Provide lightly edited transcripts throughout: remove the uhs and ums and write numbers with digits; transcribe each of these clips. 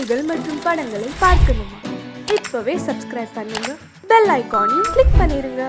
செய்திகள் மற்றும் படங்களை பார்க்கணுமா? இப்பவே சப்ஸ்கிரைப் பண்ணுங்க, பெல் ஐகானையும் கிளிக் பண்ணிருங்க.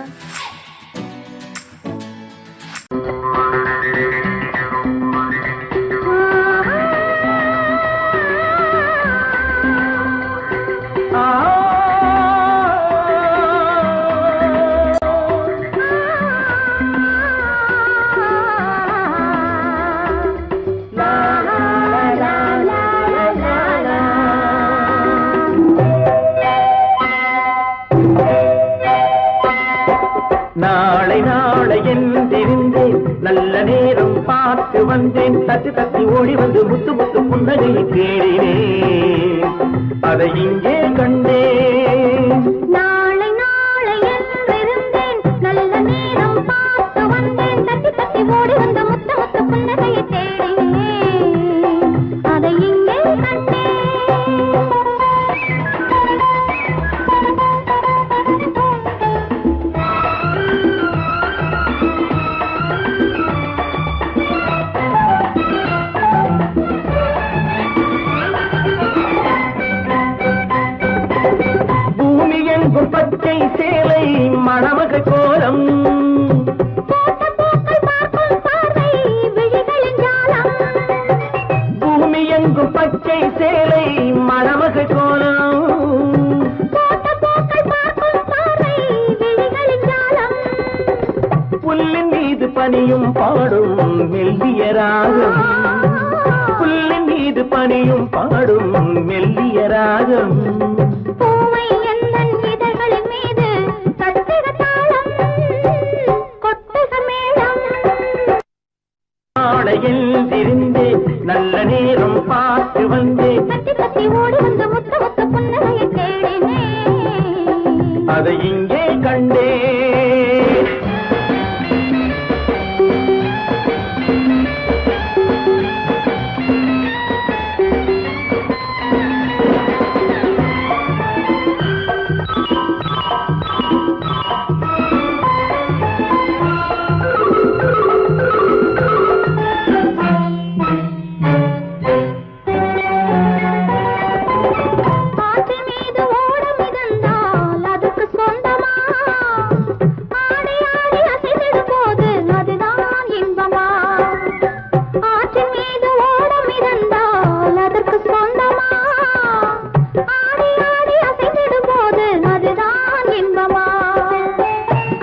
நாளை நாளை என்றிருந்தேன், நல்ல நேரம் பார்த்து வந்தேன். தட்டி தட்டி ஓடி வந்து முத்து முத்து புன்னகையை தேடினேன், அதை இங்கே கண்டேன். நாளை நாளை என்றிருந்தேன், நல்ல நேரம் பார்த்து வந்தேன். தட்டி தட்டி ஓடி வந்து முத்து முத்து புன்னகையை தேடினேன், அதை இங்கே கண்டேன். பச்சை சேலை மணமக கோலம், பூமி எங்கும் பச்சை சேலை மணமக கோலம், புல்லின் மீது பனியும் பாடும் மெல்லிய ராகம், புல்லின் மீது பனியும் பாடும் மெல்லிய ராகம். எழுந்திருந்தேன், நல்ல நேரம் பார்த்து வந்தேன். தட்டி தட்டி ஓடி வந்து முத்து முத்து புன்னகையை தேடினேன், அதை இங்கே கண்டேன்.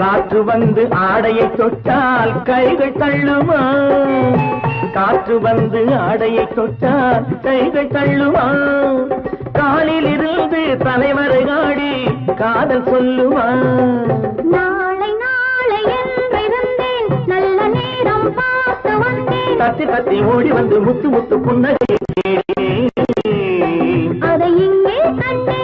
காற்று வந்து ஆடையை தொட்டால் கைகள் தள்ளுமா, காற்று வந்து ஆடையை தொட்டால் கைகள் தள்ளுமா, காலில் இருந்து தலைவரை ஆடி காதல் சொல்லுமா. நாளை நாளை என்றிருந்தேன், நல்ல நேரம் பார்த்து வந்தேன். தத்தி தத்தி ஓடி வந்து முத்து முத்து புன்னகையை தேடினேன், அதை இங்கே கண்டேன்.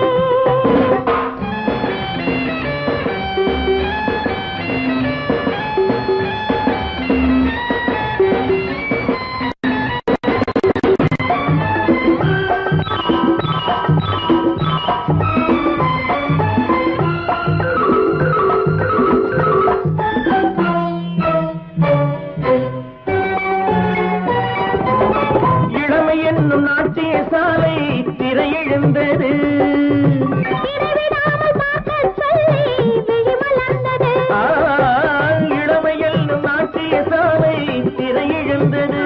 நாட்டிய சாலை திரையெழுந்தது, இளமையில் நாட்டிய சாலை திரையெழுந்தது,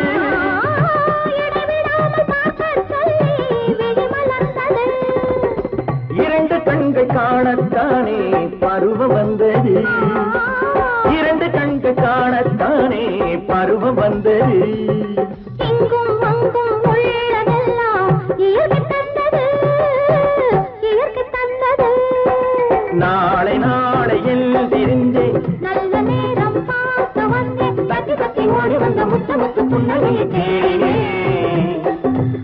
இரண்டு கண்கள் காணத்தானே பருவம் வந்தது, இரண்டு கண்கள் காணத்தானே பருவம் வந்தது. நாளை நாளை எழுந்திருந்தேன், நல்ல நேரம் பார்த்து வந்தேன். தட்டி தட்டி ஓடி வந்த முத்து முத்து புன்னகையை தேடினேன்,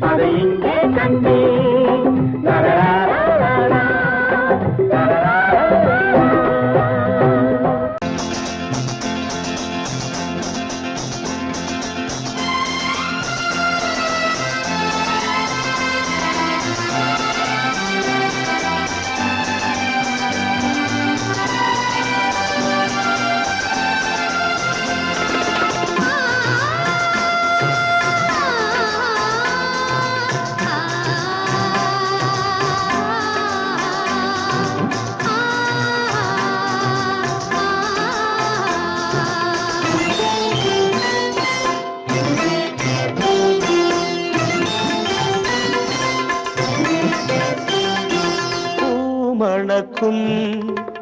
அதை இங்கே கண்டேன். மணக்கும்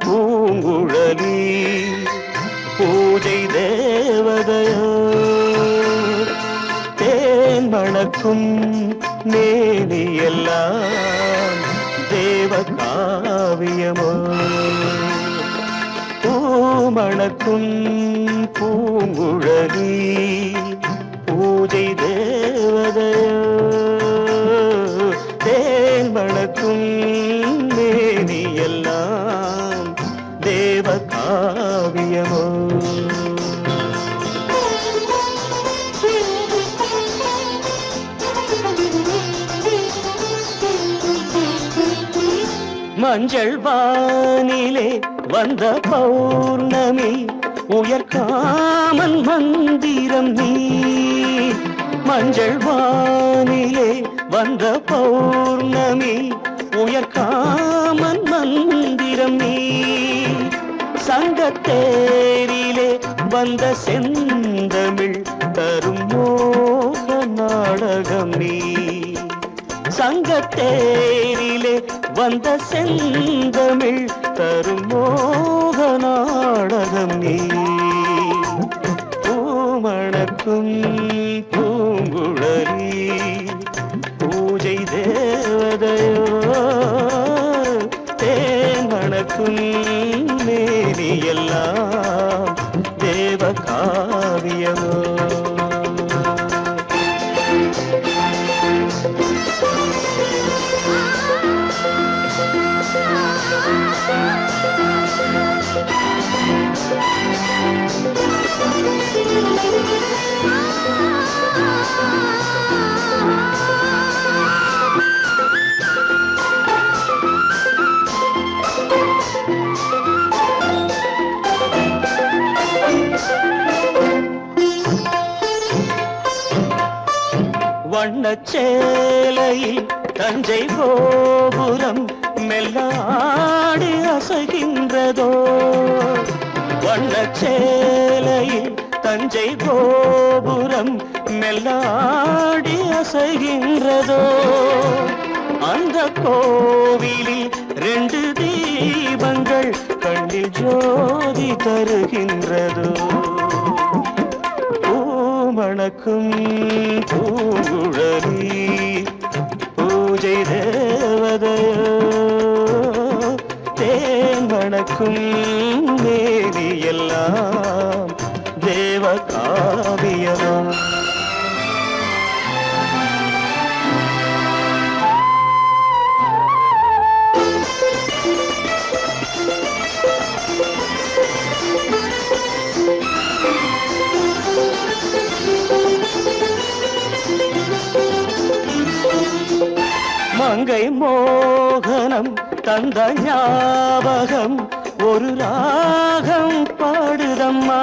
பூங்குழலி பூஜை தேவதையோ தேன் மணக்கும் மேனியெல்லாம் தேவ காவியமோ பூமணக்கும் பூங்குழலி பூஜை தேவதையோ தேன் மணக்கும் மேனியெல்லாம் தேவ காவியமோ மஞ்சள் வானிலே வந்த பௌர்ணமி உயர்காமன் மந்திரம் நீ மஞ்சள் வானிலே வந்த பௌர்ணமி உயர்காமன் மந்திரம் நீ சங்கத்தேரிலே வந்த செந்தமிழ் தரும் மோக நாடகம் நீ சங்கத்தேரிலே வந்த செந்தமிழ் தரும் மோக நாடகம் நீ பூமணக்கும் பூங்குழலி பூஜை தேவதையோ தேன் மணக்கும் மேனியெல்லாம் தேவ காவியமோ வண்ணச்சேலையில் தஞ்சை கோபுரம் மெல்லாடி அசைகின்றதோ வண்ணச்சேலையில் தஞ்சை கோபுரம் மெல்லாடி அசைகின்றதோ அந்த கோவிலில் 2 தீபங்கள் கண்ணில் ஜோதி தருகின்றதோ மணக்கும் பூங்குழலி பூஜை தேவதையோ தேன் மணக்கும் மேனியெல்லாம் தேவ காவியமோ மங்கை மோகனம் தந்த ஞாபகம் ஒரு ராகம் பாடுதம்மா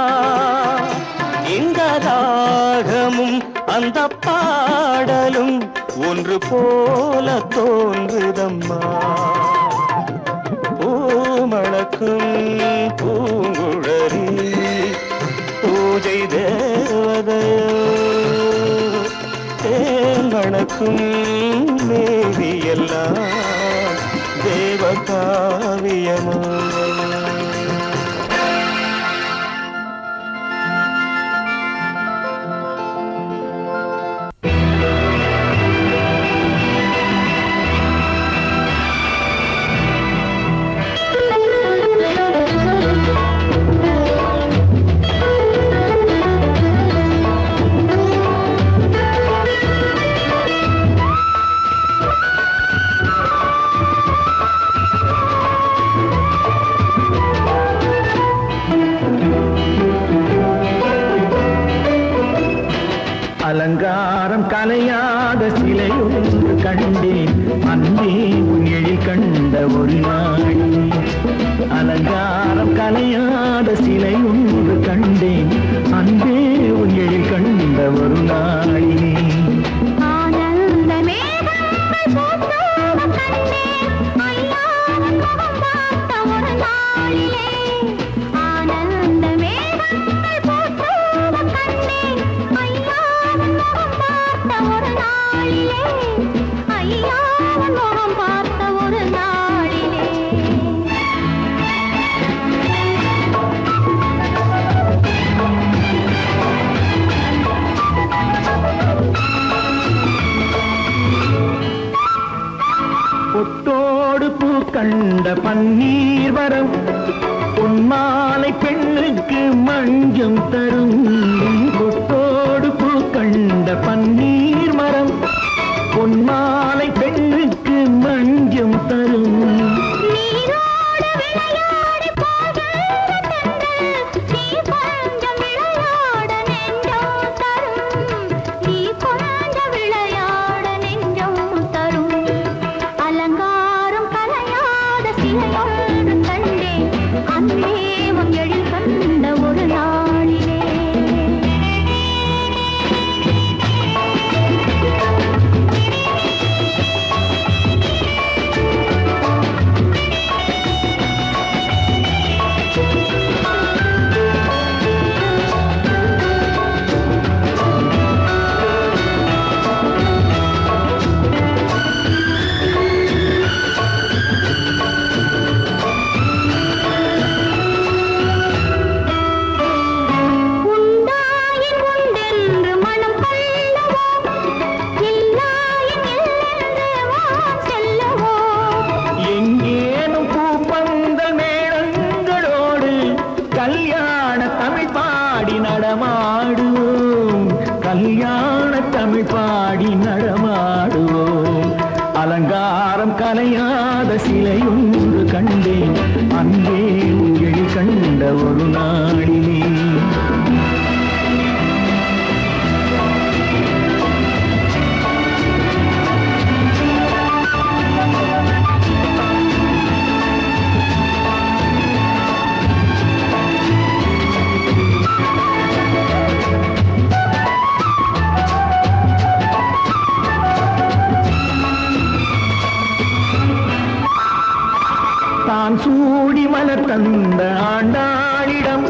இந்த ராகமும் அந்த பாடலும் ஒன்று போல தோன்றுதம்மா பூமணக்கும் பூங்குழலி பூஜை தேவதையோ தேன் மணக்கும் மேவியெல்லாம் தேவ காவியமோ அலங்காரம் கலையாத சிலை ஒன்று கண்டேன் அன்பே உன் எழில் கண்ட ஒரு நாள் அலங்காரம் கலையாத சிலை ஒன்று கண்டேன் அன்பே உன் எழில் கண்ட ஒரு நாளிலே ஐயா பார்த்த ஒரு நாளிலே பொட்டோடு பூ கண்ட பன்னீர் வரம் பொன்மாலை பெண்ணுக்கு மஞ்சம் தரும் பொட்டோடு பூ கண்ட பன்னீர் மரம் பொன்மாலை பெண்ணுக்கு மஞ்சம் தரும் நீரோடு விளையாடி போகின்ற தென்றல், நீ கொஞ்சம் விளையாட நெஞ்சம் தரும். நீ கொஞ்சம் விளையாட நெஞ்சம் தரும். அலங்காரம் கலையாத சிலையொன்று கண்டேன், அன்பே உன் எழில் கண்ட ஒரு நாளிலே. உண்டாயின் உண்டென்று மனம் கொள்ளவோ, இல்லாயின் இல்லென்று வான் செல்லவோ. எங்கேனும் பூப்பந்தல் மேளங்களோடு கல்யாண தமிழ் பாடி நடமாடுவோம் கல்யாண தமிழ் பாடி நடமாடுவோம் அலங்காரம் கலையாத சிலையொன்று கண்டேன் அன்பே உங்கள் கண்ட ஒரு நாளிலே தான் சூடி மலர் தந்த ஆண்டாளிடம்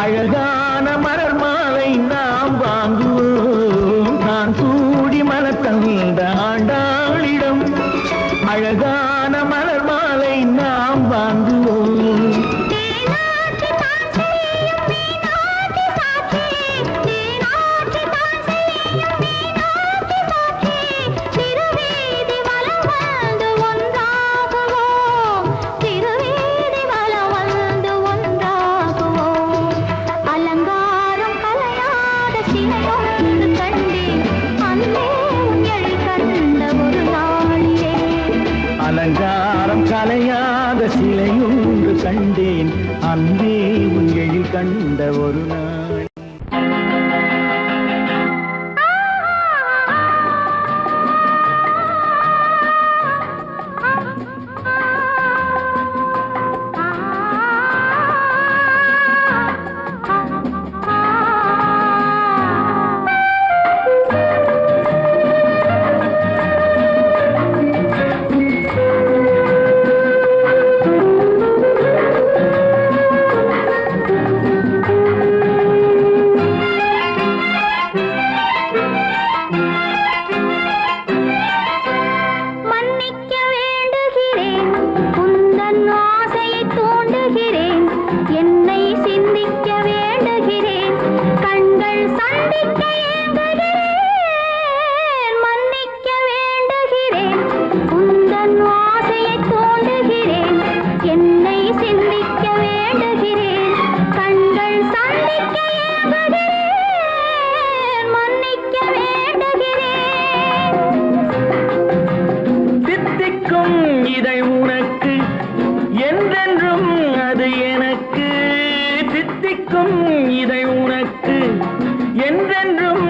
அழகான மலர் மாலை நாம் வாங்குவோம் தான் சூடி மலர் தந்த ஆண்டாளிடம் அழகான மலர் மாலை நாம் வாங்குவோம் தேனாற்றி தான் செய்யும் மீனாட்சி சாட்சி, தேனாற்றி தான் செய்யும் மீனாட்சி சாட்சி. திருவீதி வலம் வந்து ஒன்றாகுவோம், திருவீதி வலம் வந்து ஒன்றாகுவோம். அலங்காரம் கலையாத சிலையொன்று கண்டேன், அன்பே உன் எழில் கண்ட ஒரு நாளிலே. அலங்காரம் கலையாத சிலையொன்று கண்டேன் அன்பே உன் எழில் கண்ட ஒரு நாள் மன்னிக்க வேண்டுகிறேன், உந்தன் ஆசையை தூண்டுகிறேன், என்னை சிந்திக்க வேண்டுகிறேன், கண்கள் சந்திக்க ஏங்குகிறேன். மன்னிக்க வேண்டுகிறேன், உந்தன் ஆசையை தூண்டுகிறேன், என்னை சிந்திக்க வேண்டுகிறேன், கண்கள் சந்திக்க ஏங்குகிறேன். மன்னிக்க வேண்டுகிறேன். தித்திக்கும் இதை உனக்கு என்றென்றும் அது எனக்கு தித்திக்கும் இதை உனக்கு என்றென்றும்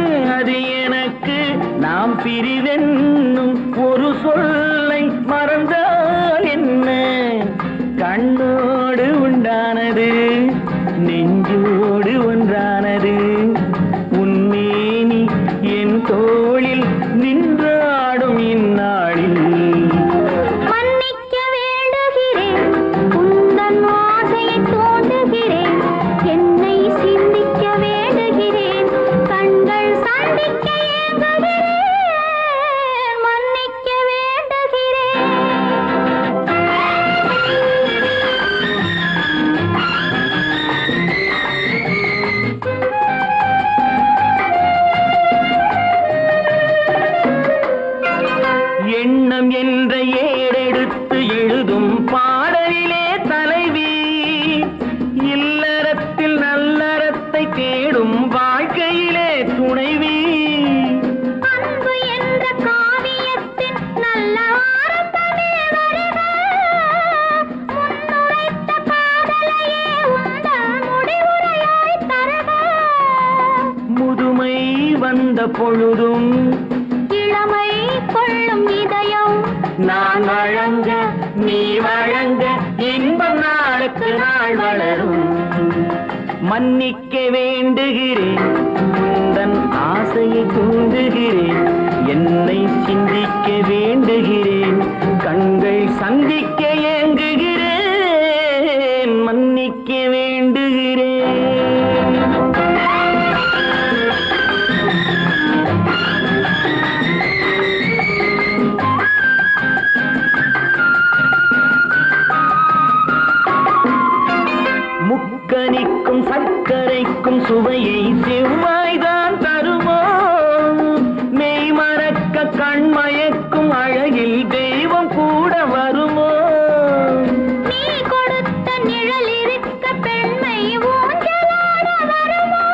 என்ற ஏடெடுத்து எழுதும் பாடலிலே தலைவி, இல்லறத்தில் நல்லறத்தை தேடும் வாழ்க்கையிலே துணைவி. அன்பு என்ற காவியத்தின் நல்ல ஆரம்பமே வருக, முன்னுரைத்த காதலையே உங்கள் முடிவுரையாய் தருக. முதுமை வந்த பொழுதும் இளமை கொள்ளும் இதயம் நான் வழங்க நீ வழங்க இன்பம் நாளுக்கு நாள் வளரும். மன்னிக்க வேண்டுகிறேன், உந்தன் ஆசையை தூண்டுகிறேன், என்னை சிந்திக்க வேண்டுகிறேன், கண்கள் சந்திக்க ஏங்குகிறேன், மன்னிக்க வேண்டுகிறேன். முக்கனிக்கும் சர்க்கரைக்கும் சுவையை செவ்வாய்தான் தருமோ, மெய் மறக்க கண்மயக்கும் அழகில் தெய்வம் கூட வருமோ. நீ கொடுத்த நிழல் இருக்க பெண்மை ஊஞ்சலாட வருமோ,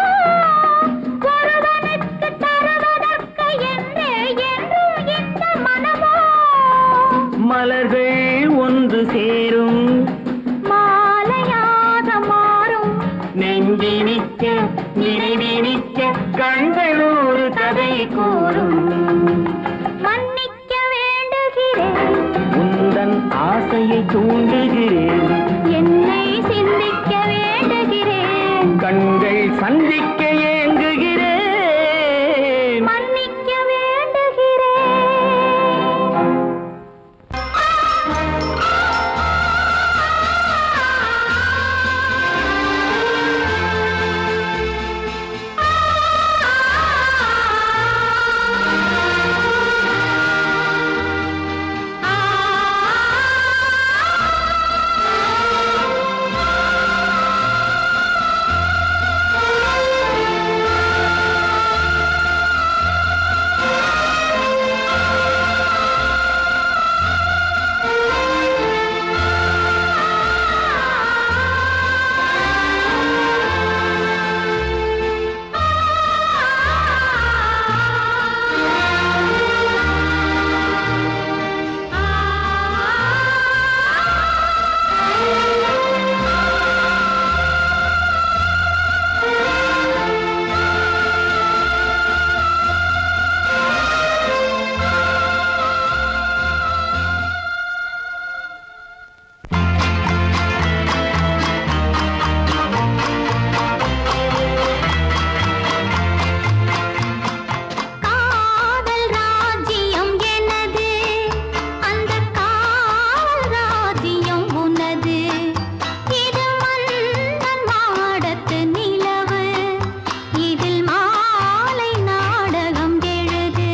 ஒருவனுக்கு தருவதற்கு என்றே என்றும் இந்த மனமோ. மலர்கள் ஒன்று சேரும் மாலையாக மாறும் நெஞ்சினிக்க நினைவினிக்க கண்கள் ஒரு கதை கூறும். மன்னிக்க வேண்டுகிறேன், உந்தன் ஆசையை தூண்டுகிறேன், என்னை சிந்திக்க வேண்டுகிறேன், கண்கள் சந்திக்க ஏங்குகிறேன், மன்னிக்க வேண்டுகிறேன். காதல் ராஜ்யம் எனது, அந்த காவல் ராஜ்யம் உனது. இது மன்னன் மாடத்து நிலவு, இதில் மாலை நாடகம் எழுது.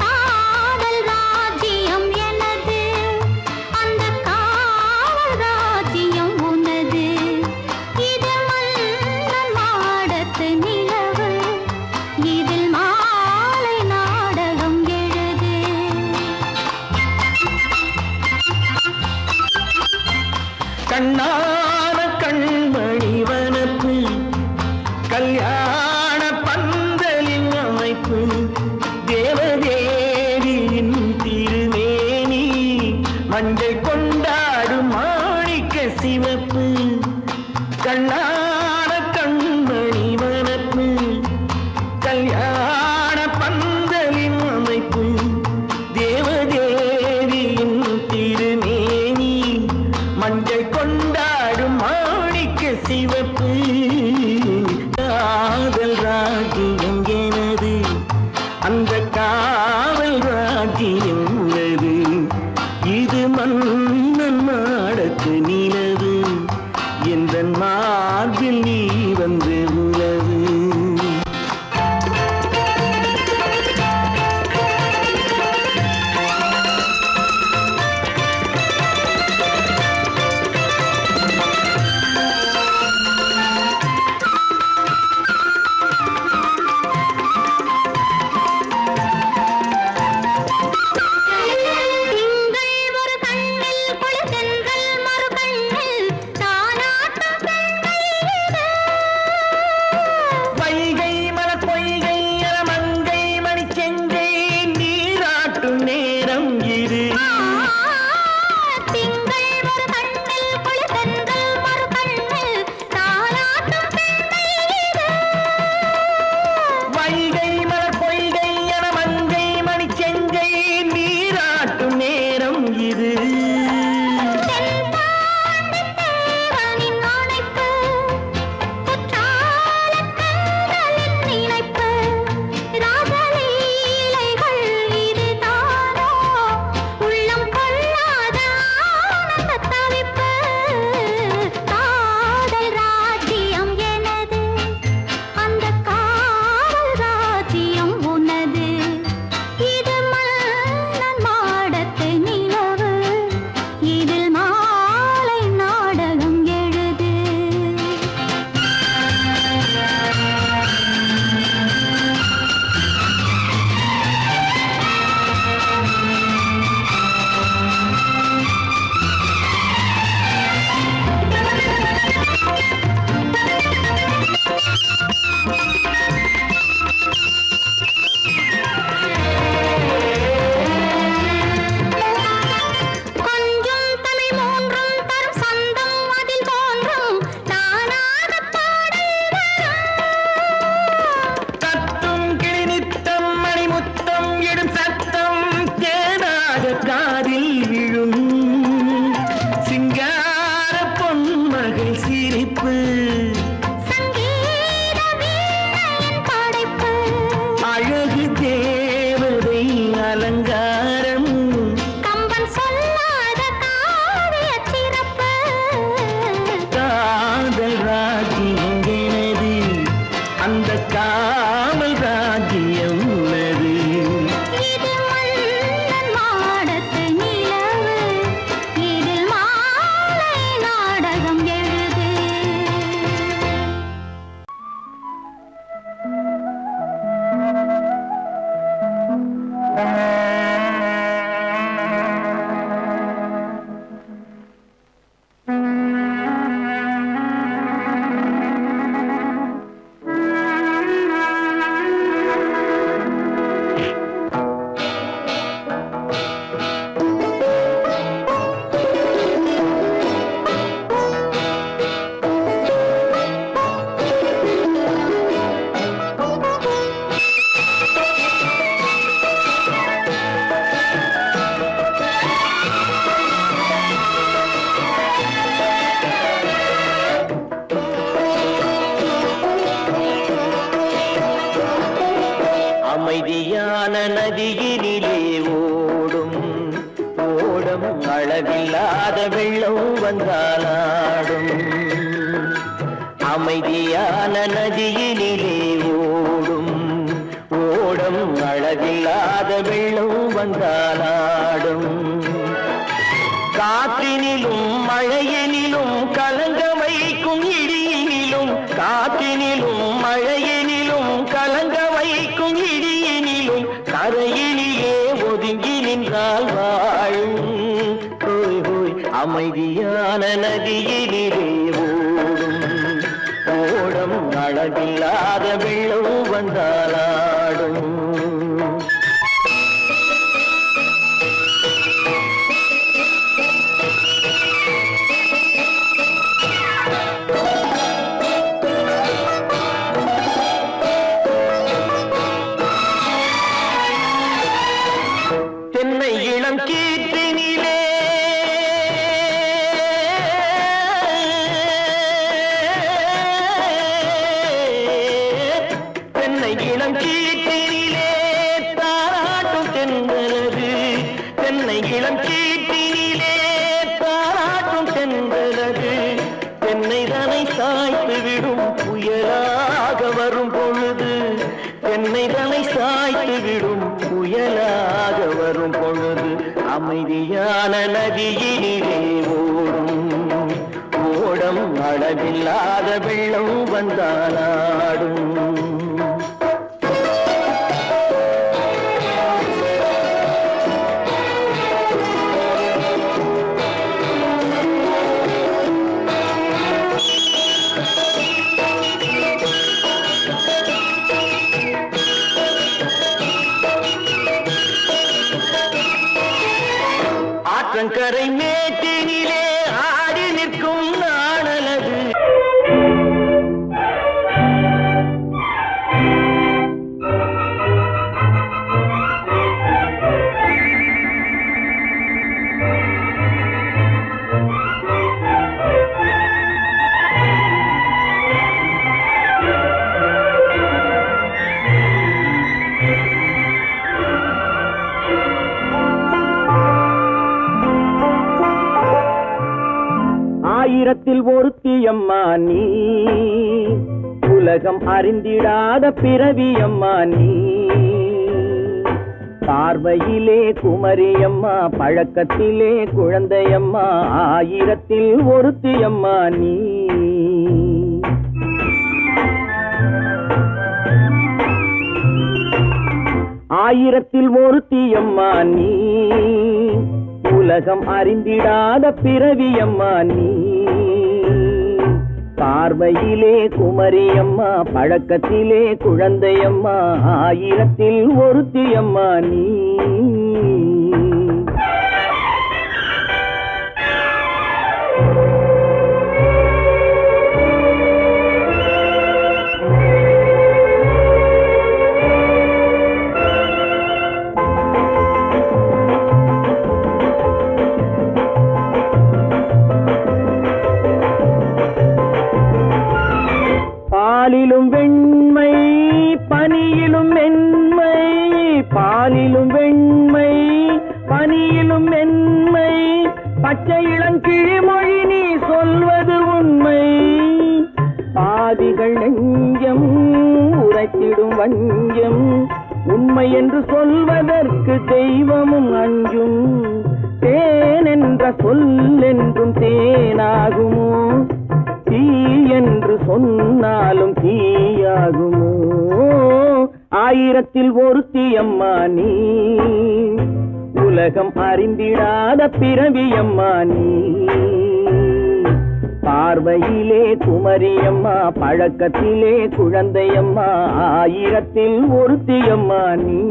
காதல் ராஜ்யம் எனது, அந்த காவல் ராஜ்யம் உனது. இது மன்னன் மாடத்து நிலவு, இதில் மாலை நாடகம் எழுது. கண்ணான கண்மணி வனப்பு, கல்யாண பந்தலின் அமைப்பு, தேவதேவியின் திருமேனி, மஞ்சள் கொண்டாடும் மாணிக்க சிவப்பு. கண்ணான கண்மணி வனப்பு, கல்யாண பந்தலின் அமைப்பு, தேவதேவியின் திருமேனி, மஞ்சள் கொண்டாடும் மாணிக்க சிவப்பு. காதல் ராஜ்யம் எனது, அந்த காவல் ராஜ்யம் உள்ளது. இது மன்னன் மாடத்து நிலவு, எந்த மார்க இது அமைதியான நதியினிலே ஓடும் ஓடம் அளவில்லாத வெள்ளம் வந்தாலாடும் அமைதியான நதியினிலே ஓடும் ஓடம் அளவில்லாத வெள்ளம் வந்தாலாடும் காற்றினிலும் மழையினிலும் கலங்க வைக்கும் இடியினிலும் காற்றினிலும் மழையினிலும் கலங்க வைக்கும் இடியினிலும் கரையினிலே ஒதுங்கி நின்றால் வாழும் ஹோய் ஹோய் அமைதியான நதியினிலே ஓடும் ஓடம் அளவில்லாத வெள்ளம் வந்தாலாடும் தென்னை இளம் கீற்றினிலே தென்னை இளம் கீற்றினிலே தாராட்டும் தென்றலது தென்னை இளம் கீற்றினிலே தாராட்டும் தென்றலது தென்னை தனை சாய்த்து விடும் புயலாக வரும் பொழுது தென்னை தனை சாய்த்து விடும் புயலாக வரும் பொழுது அமைதியான நதியினிலே ஓடும் ஓடம் அளவில்லாத வெள்ளம் வந்தாலாடும் ஆற்றங்கரை மேட்டினிலே ஆடி நிற்கும் நாணலது ஆயிரத்தில் ஒருத்தியம்மா நீ, உலகம் அறிந்திடாத பிறவியம்மா நீ. பார்வையிலே குமரியம்மா, பழக்கத்திலே குழந்தையம்மா, ஆயிரத்தில் ஒருத்தியம்மா நீ. ஆயிரத்தில் ஒருத்தியம்மா நீ, உலகம் அறிந்திடாத பிறவியம்மா நீ. பார்வையிலே குமரியம்மா, பழக்கத்திலே குழந்தையம்மா, ஆயிரத்தில் ஒருத்தியம்மா நீ. பாலிலும் வெண்மை பனியிலும் மென்மை, பாலிலும் வெண்மை பனியிலும் மென்மை, பச்சை இளங்கிழிமொழி நீ சொல்வது உண்மை. பாதிகள் நெஞ்சம் உரைத்திடும் வஞ்சம், உண்மை என்று சொல்வதற்கு தெய்வமும் அஞ்சும். தேன் என்ற சொல் என்றும் தேனாகுமோ, தீ என்று சொன்னாலும் தீயாகுமோ. ஆயிரத்தில் ஒருத்தியம்மா நீ, உலகம் அறிந்திடாத பிறவியம்மா நீ. பார்வையிலே குமரியம்மா, பழக்கத்திலே குழந்தையம்மா, ஆயிரத்தில் ஒருத்தியம்மா நீ.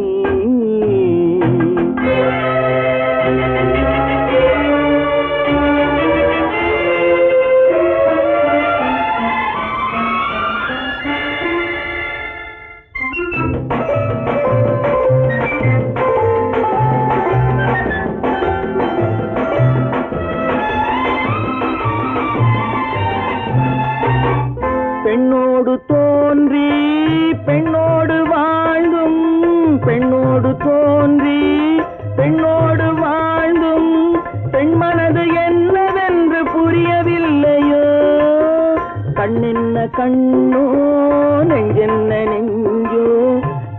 பெண்ணோடு தோன்றி பெண்ணோடு வாழ்ந்தும், பெண்ணோடு தோன்றி பெண்ணோடு வாழ்ந்தும், பெண் மனது என்னவென்று புரியவில்லையோ. கண்ணென்ன கண்ணோ, நெஞ்சென்ன நெஞ்சோ,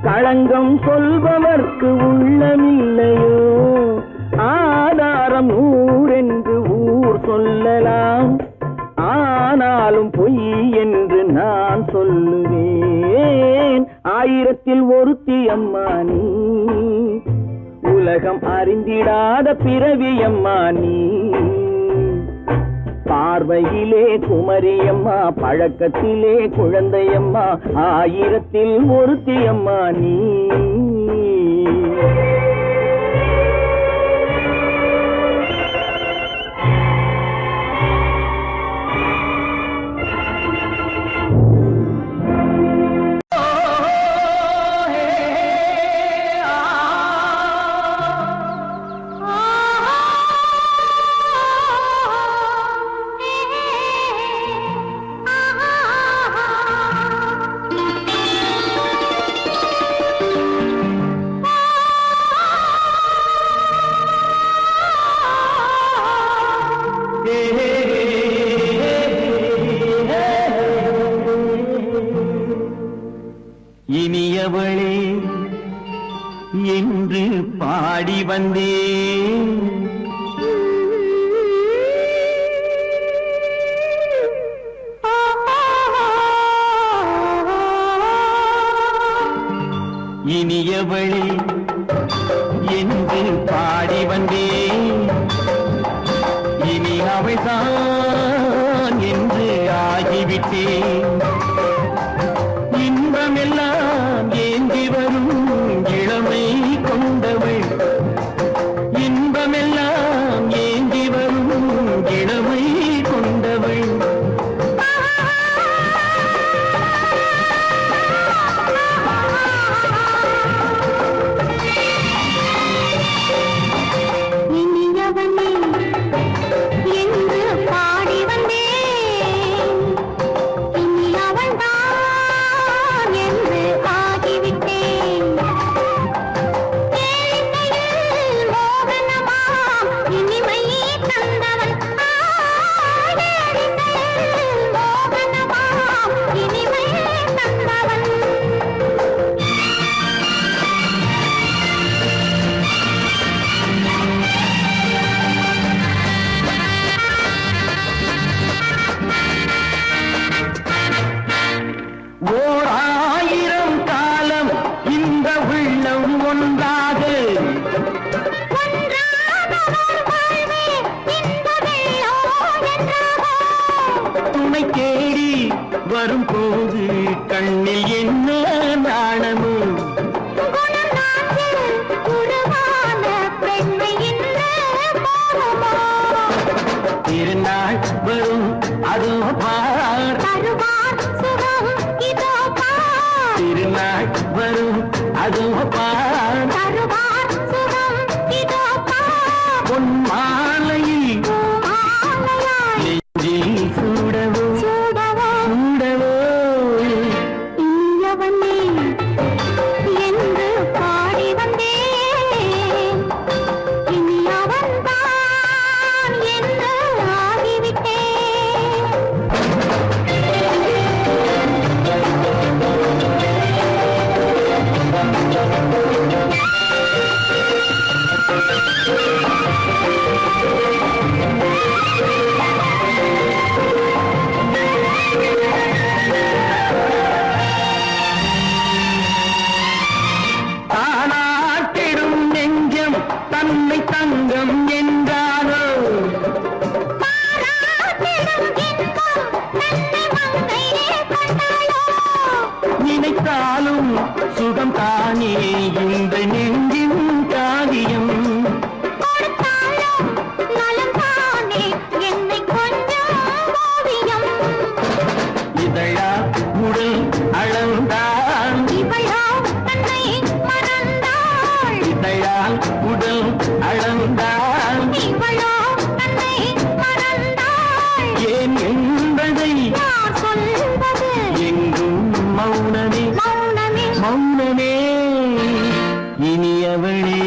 களங்கம் சொல்பவர்க்கு உள்ளமில்லையோ. ஆதாரம் ஊரென்று ஊர் சொல்லலாம், ஆனாலும் பொய் என்று நான் சொல்லுவேன். ஆயிரத்தில் ஒருத்தியம்மா நீ, உலகம் அறிந்திடாத பிறவியம்மா நீ. பார்வையிலே குமரியம்மா, பழக்கத்திலே குழந்தையம்மா, ஆயிரத்தில் ஒருத்தியம்மா நீ. இனியவளே என்று பாடி வந்தேன், இனியவளே என்று பாடி வந்தேன். இனி அவள்தான் என்று ஆகிவிட்டேன். இன்பமெல்லாம் ஏந்தி வரும் இளமை கொண்டவள், இன்பமெல்லாம் ஏந்தி வரும் இளமை கொண்டவள். இனியவனே என்று பாடி வந்தேன், வரும்போது கண்ணில் என்ன நாணமோ திருநாள் வரும் அதோ பார் திருநாள் வரும் அதோ பார் பொன் மாலையில் நெஞ்சில் சூடவோ சூடவோ என்று பாடி வந்தேன் இனி அவன்தான் என்று ஆகிவிட்டேன் தானாட்டிடும் நெஞ்சம் தன்னை தங்கம் என்றாரோ நினைத்தாலும் சுகம் தானே இந்த நெஞ்சின் காரியம் இதழா உடல் அளந்தான் இதழால் உடல் அளந்தான் ஏன் என்பதை எங்கும் மௌனமே மௌனமே இனியவளே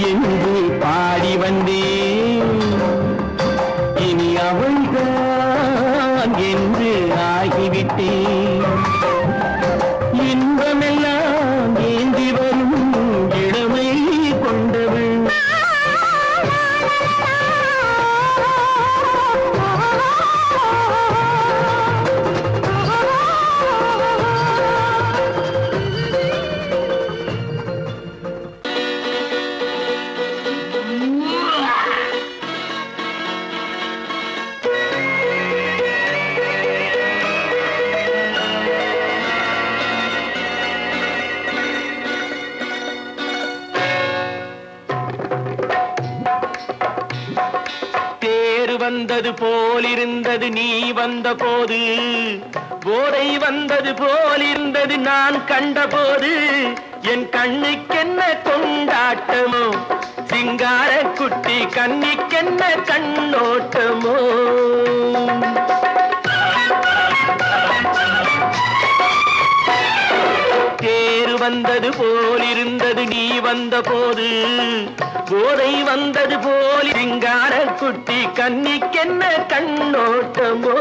என்று பாடி வந்தேன் இனி அவள்தான் என்று ஆகிவிட்டேன் இன்பமெல்லாம் ஏந்தி வரும் இளமை கொண்டவள் தேர் வந்தது போலிருந்தது நீ வந்த போது போதை வந்தது போலிருந்தது நான் கண்டபோது என் கண்ணுக்கென்ன கொண்டாட்டமோ சிங்கார குட்டி கண்ணிக்கென்ன கண்ணோட்டமோ தேர் வந்தது போலிருந்தது நீ வந்த போது போதை வந்தது போல் சிங்கார குட்டி கண்ணிக்கென்ன கண்ணோட்டமோ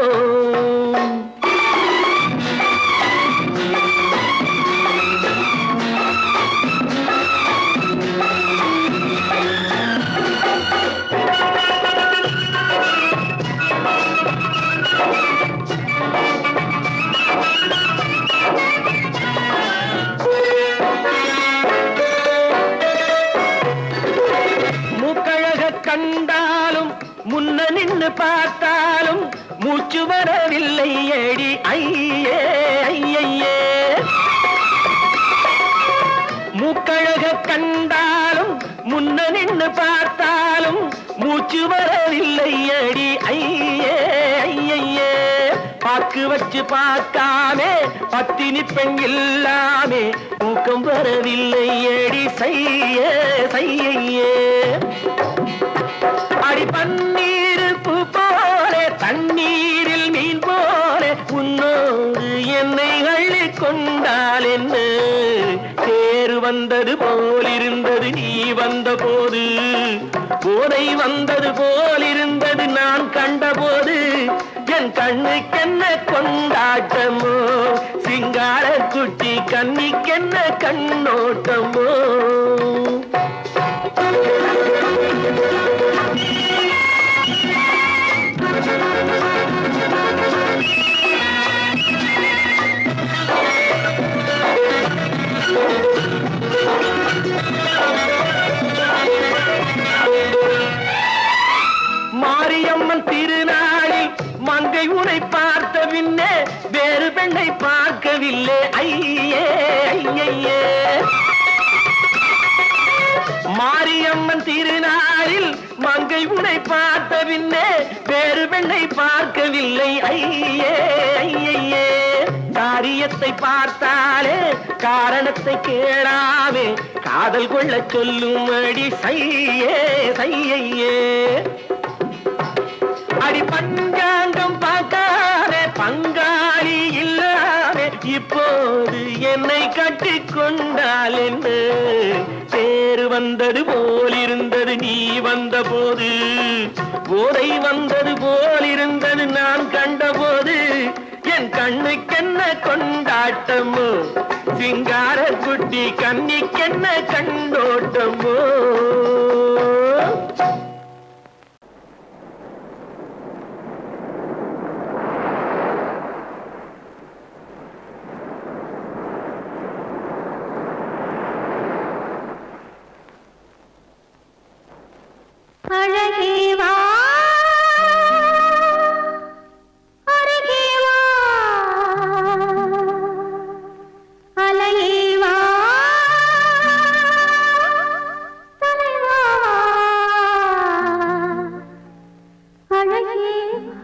கண்டாலும் முன்ன நின்று பார்த்தாலும் மூச்சு வரவில்லை ஏடி ஐயே ஐயே மூக்கழக கண்டாலும் முன்ன நின்று பார்த்தாலும் மூச்சு வரவில்லை ஏடி ஐயே ஐயே பாக்கு வச்சு பார்க்காமே பத்தினி பெண் இல்லாமே தூக்கம் வரவில்லை ஏடி செய்ய செய்யே அடி பன்னீர் பூ போல தண்ணீரில் மீன் போல உன்னோடு என்னை அள்ளி கொண்டால் என்ன தேர் வந்தது போலிருந்தது நீ வந்த போது போதை வந்தது போலிருந்தது நான் கண்டபோது என் கண்ணுக்கென்ன கொண்டாட்டமோ சிங்கார குட்டி கண்ணிக்கென்ன கண்ணோட்டமோ மாரியம்மன் திருநாளில் மங்கை உனை பார்த்த பின்னே வேறு பெண்ணை பார்க்கவில்லை ஐயே ஐயே. மாரியம்மன் திருநாளில் மங்கை உனை பார்த்த பின்னே வேறு பெண்ணை பார்க்கவில்லை ஐயே ஐயே. காரியத்தை பார்த்தாலே காரணத்தை கேளாமே காதல் கொள்ள சொல்லும்படி சையே சையே. அடி பஞ்சாங்கம் பார்க்காதே பங்காளி இல்லாமே இப்போது என்னை கட்டிக் கொண்டால் என்ன. தேர் வந்தது போலிருந்தது நீ வந்த போது, போதை வந்தது போலிருந்தது நான் கண்டபோது. என் கண்ணுக்கென்ன கொண்டாட்டமோ சிங்கார குட்டி கண்ணிக்கென்ன கண்டோட்டமோ. அழகே வா அருகே வா அலையே வா தலைவா அழகே வா.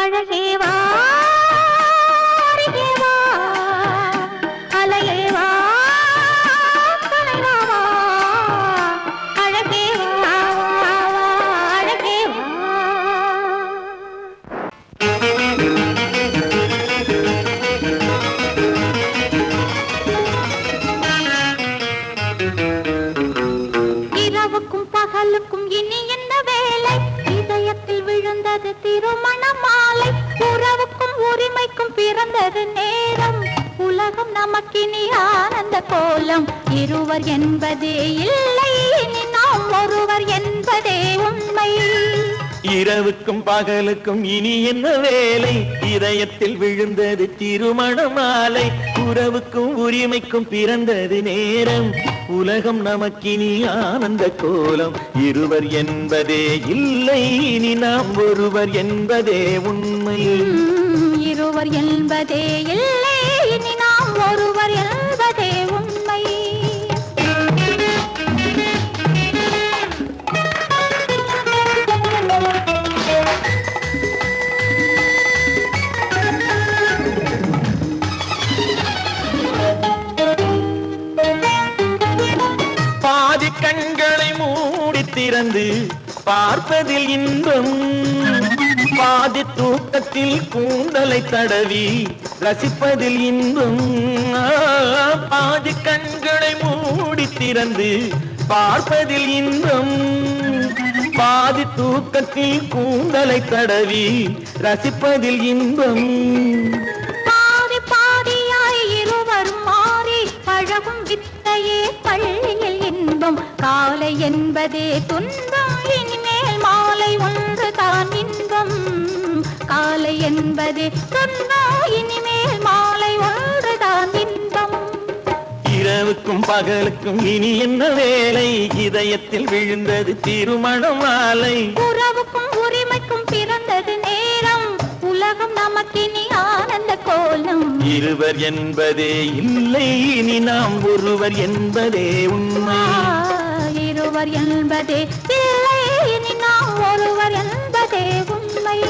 அழகேவா அருகேவா அலையேவா கலைவாவா அழகேவா அழகேவா. இரவுக்கும் பகலுக்கும் இனி என்ன வேலை? இதயத்தில் விழுந்தது திருமண மாலை. உறவுக்கும் உரிமைக்கும் பிறந்தது நேரம். உலகம் நமக்கினி ஆனந்த கோலம். இருவர் என்பதே இல்லை, இனி நாம் ஒருவர் என்பதே உண்மை. இரவுக்கும் பகலுக்கும் இனி என்ன வேலை? இதயத்தில் விழுந்தது திருமண மாலை. உறவுக்கும் உரிமைக்கும் பிறந்தது நேரம். உலகம் நமக்கினி ஆனந்த கோலம். இருவர் என்பதே இல்லை, இனி நாம் ஒருவர் என்பதே உண்மை. இருவர் என்பதே இல்லை, இனி நாம் ஒருவர் என்பதே உண்மை. பாதி கண்களை மூடி திறந்து பார்ப்பதில் இன்பம். பாதி தூக்கத்தில் கூந்தலை தடவி ரசிப்பதில் இன்பம். பாதி கண்களை மூடி திறந்து பார்ப்பதில் இன்பம். பாதி தூக்கத்தில் கூந்தலை தடவி ரசிப்பதில் இன்பம். பாதி பாதியாய் இருவரும் மாறி பழகும் வித்தையே பள்ளியில் இன்பம். காலை என்பதே துன்பம், இனிமேல் மாலை ஒன்று தான் இன்பம். காலை என்பதே துன்பம், இனிமேல் மாலை ஒன்று தான் இன்பம். இரவுக்கும் பகலுக்கும் இனி என்ன வேலை? இதயத்தில் விழுந்தது திருமண மாலை. உறவுக்கும் உரிமைக்கும் பிறந்தது நேரம். உலகம் நமக்கினி ஆனந்த கோலம். இருவர் என்பதே இல்லை, இனி நாம் ஒருவர் என்பதே உண்மை. இருவர் என்பதே இல்லை, இனி நாம் ஒருவர் என்பதே உண்மை.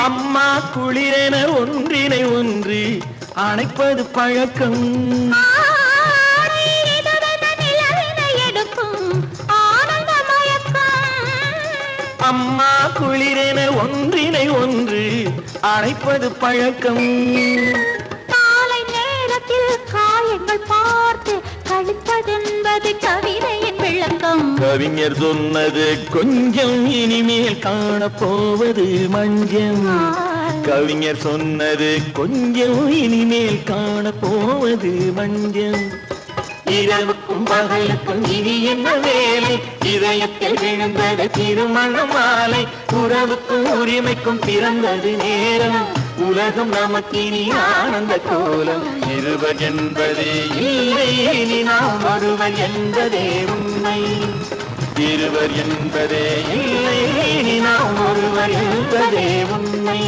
அம்மா குளிரென ஒன்றினை ஒன்று அணைப்பது பழக்கம். அம்மா குளிரென ஒன்றினை ஒன்று அணைப்பது பழக்கம். காலை நேரத்தில் காயங்கள் பார்த்து கழிப்பதென்பது கவிதையின் விளக்கம். கவிஞர் சொன்னது கொஞ்சம், இனிமேல் காணப்போவது மஞ்சம். கவிஞர் சொன்னது கொஞ்சம், இனிமேல் காணப்போவது மஞ்சம். இரவுக்கும் பகலுக்கும் இனி என்ன வேலை? இதயத்தில் விழுந்தது திருமண மாலை. உறவுக்கும் உரிமைக்கும் பிறந்தது நேரம். உலகம் நமக்கினி ஆனந்த கோலம். இருவர் என்பதே இல்லை, இனி நாம் ஒருவர் என்பதே உண்மை. இருவர் என்பதே இல்லை, இனி நாம் ஒருவர் என்பதே உண்மை.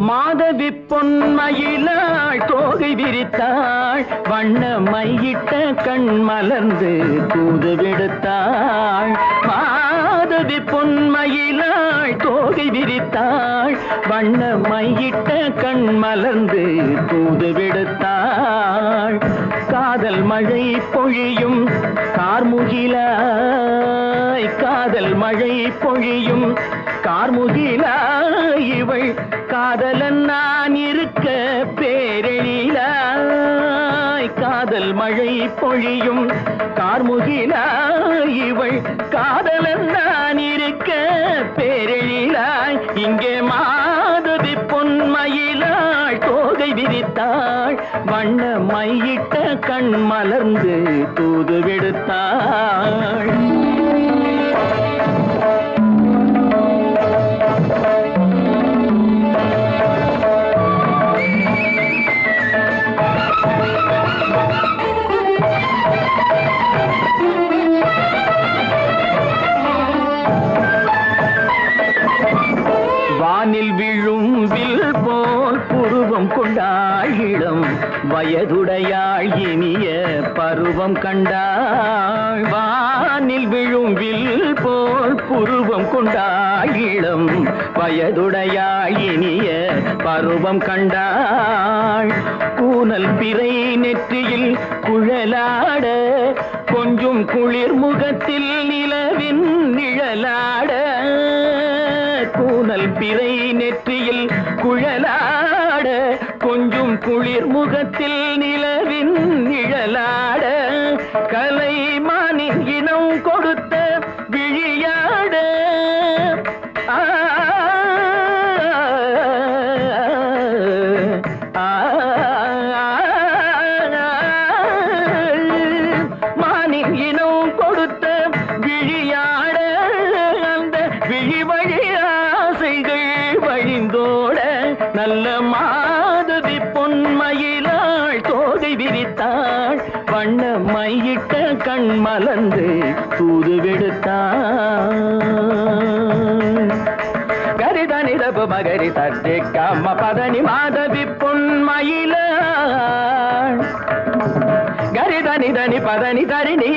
மாதவி பொன்மயிலாள் தோகை விரித்தாள். வண்ண மையிட்ட கண் மலர்ந்து தூது விடுத்தாள். மாதவி பொன்மயிலாள் தோகை விரித்தாள் வண்ண மையிட்ட கண் மலர்ந்து தூது விடுத்தாள் காதல் மழை பொழியும் கார்முகிலாய் காதல் மழை பொழியும் கார்முகிலாய் இவள் காதலன் நான் இருக்க பேரெழிலாய் காதல் மழை பொழியும் கார்முகிலாய் இவள் காதலன் நான் இருக்க பேரெழிலாய் இங்கே மாதவி பொன்மயிலாள் தோகை விரித்தாள் வண்ண மையிட்ட கண் மலர்ந்து தூது விடுத்தாள் வானில் விழும் வில் போல் புருவம் கொண்டாள் இளம் வயதுடையாள் இனிய பருவம் கண்டாள் வானில் விழும் வில் போல் புருவம் கொண்டாள் இளம் வயதுடையாள் இனிய பருவம் கண்டாள் கூனல் பிறை நெற்றியில் குழலாட கொஞ்சம் குளிர் முகத்தில் நிலவின் நிழலாட கூனல் பிறை நெற்றியில் குழலாட கொஞ்சம் குளிர் முகத்தில் நிலவின் நிழலாட கலைமானின் இனம் கொடுத்த விழியாட மானின் இனம் கொடுத்த விழியாட அந்த விழி வழி ஆசைகள் வழிந்தோட நல்ல மாதவி பொன்மயிலாள் தோகை விரித்தாள் வண்ண மையிட்ட கண் மலர்ந்து தூது விடுத்தாள் கரிதனி தப மகரி தட்டி கம்ம பதனி மாதவி பொன்மயிலாள் கரிதனி தனி பதனி தரிணி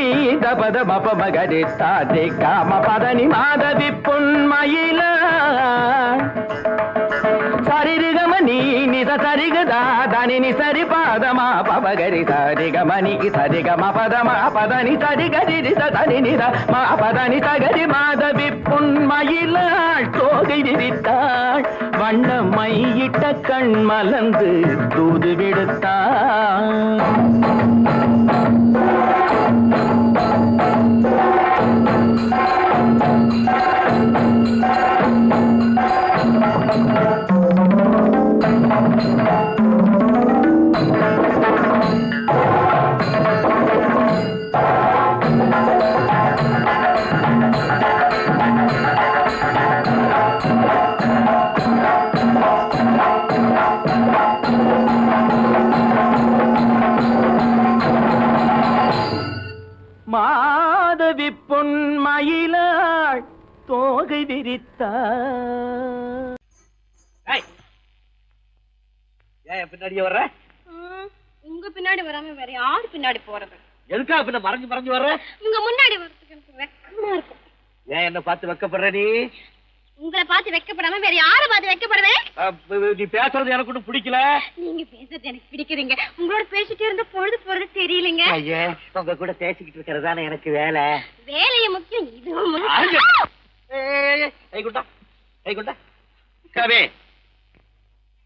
தபத மப மகரி தாட்டி காம பதனி மாதவி பொன்மயிலாள் சரிகமணி நித சரிகதா தனி சரி பாதமா பபகரி சரிகமணி சரிகம பதமா பதனி சரிகரி தனி நித மா பதனி சகரி மாதவி பொன்மயிலாள் தோகை விரித்தாள் வண்ண மையிட்ட கண் மலர்ந்து தூது விடுத்தாள் மாதவி பொன்மயிலாள் தோகை விரித்தாள் ஏன் பின்னாடியே வர்ற? உங்க பின்னாடி வராம வேற யாரு பின்னாடி போறது? எதுக்கா பின்ன மறைஞ்சு மறைஞ்சு வர்ற? உங்க முன்னாடி வரதுக்கு எனக்கு வெக்கமா இருக்கும். ஏன் என்ன பார்த்து வெக்கப்படுற நீ? உங்களை பார்த்து வெக்கப்படாம வேற யாரை பார்த்து வெக்கப்படுவேன்? நீ பேசுறது எனக்கு ஒன்றும் பிடிக்கல. நீங்க பேசுறது எனக்கு பிடிக்குதுங்க. உங்களோட பேசிட்டே இருந்த பொழுது போறது தெரியலங்க. ஐயா உங்க கூட பேசிக்கிட்டு இருக்கிறதானே எனக்கு வேலை. வேலைய முக்கியம், இதுவும் முக்கியம். கவே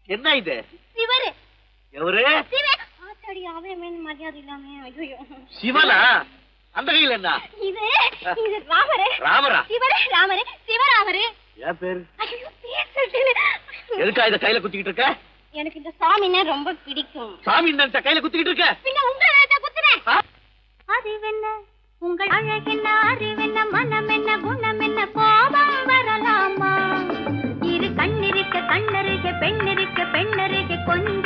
என்ன இது? சிவரு. எவரு? ஆத்தாடி அவன் மரியாதை இல்லாம. ஐயோ சிவனா? அந்த கையில் என்ன? இது ராமரு. ராமரா? சிவரு ராமரு, சிவராமரு. ஏன் பேரு? ஐயோ பேசுறேன். எதுக்கா இத கையில குத்திக்கிட்டு இருக்க? எனக்கு இந்த சாமின்னா ரொம்ப பிடிக்கும். சாமி இந்த கையில குத்திக்கிட்டு இருக்க? பின்ன உங்களை குத்துறேன். அறிவென்ன உங்கள் அழகென்ன, அறிவென்ன, மனம் என்ன, குணம் என்ன, கோபம் வரலாமா? இரு கண்ணிருக்க கண்ணருக, பெண்ணிருக்க பெண்ணருக, கொஞ்சம்